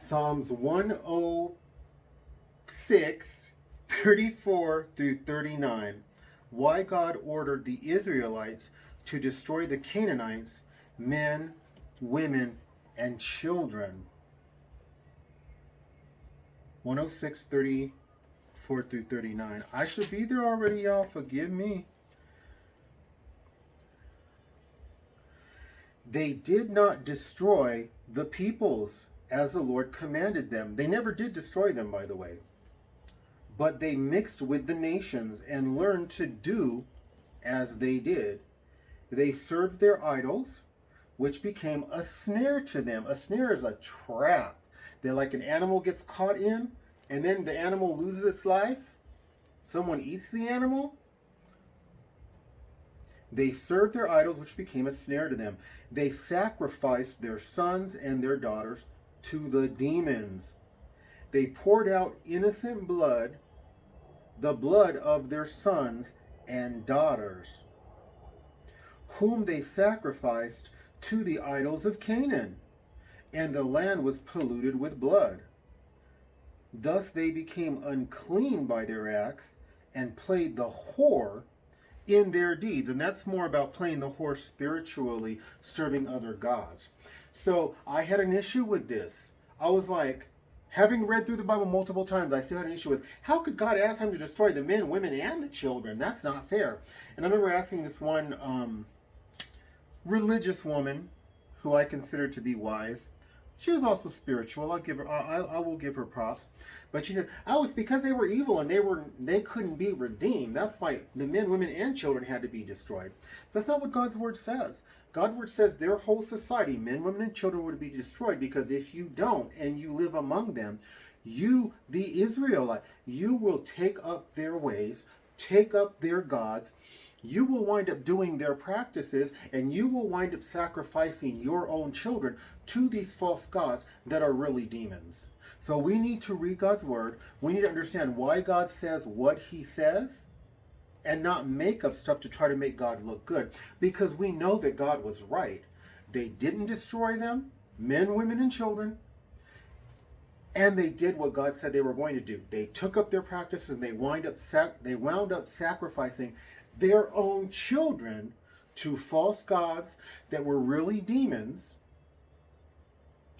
Psalms 106, 34 through 39. Why God ordered the Israelites to destroy the Canaanites, men, women, and children. 106, 34 through 39. I should be there already, y'all. Forgive me. They did not destroy the peoples as the Lord commanded them. They never did destroy them, by the way. But they mixed with the nations and learned to do as they did. They served their idols, which became a snare to them. A snare is a trap that, like, an animal gets caught in, and then the animal loses its life. Someone eats the animal. They served their idols, which became a snare to them. They sacrificed their sons and their daughters to the demons. They poured out innocent blood, the blood of their sons and daughters, whom they sacrificed to the idols of Canaan, and the land was polluted with blood. Thus they became unclean by their acts and played the whore in their deeds. And that's more about playing the whore spiritually, serving other gods. So I had an issue with this. I was like, having read through the Bible multiple times, I still had an issue with, how could God ask him to destroy the men, women, and the children? That's not fair. And I remember asking this one religious woman who I consider to be wise. She was also spiritual. I will give her props. But she said, "Oh, it's because they were evil and they couldn't be redeemed. That's why the men, women, and children had to be destroyed." That's not what God's word says. God's word says their whole society, men, women, and children, would be destroyed, because if you don't and you live among them, you, the Israelite, you will take up their ways, take up their gods. You will wind up doing their practices, and you will wind up sacrificing your own children to these false gods that are really demons. So we need to read God's word. We need to understand why God says what he says, and not make up stuff to try to make God look good, because we know that God was right. They didn't destroy them, men, women, and children, and they did what God said they were going to do. They took up their practices, and they wound up sacrificing their own children to false gods that were really demons.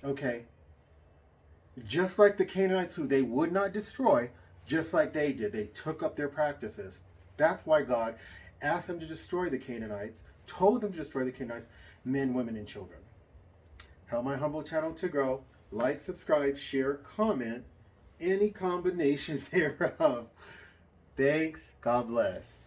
Okay. Just like the Canaanites, who they would not destroy, just like they did. They took up their practices. That's why God asked them to destroy the Canaanites, told them to destroy the Canaanites, men, women, and children. Help my humble channel to grow. Like, subscribe, share, comment, any combination thereof. Thanks. God bless.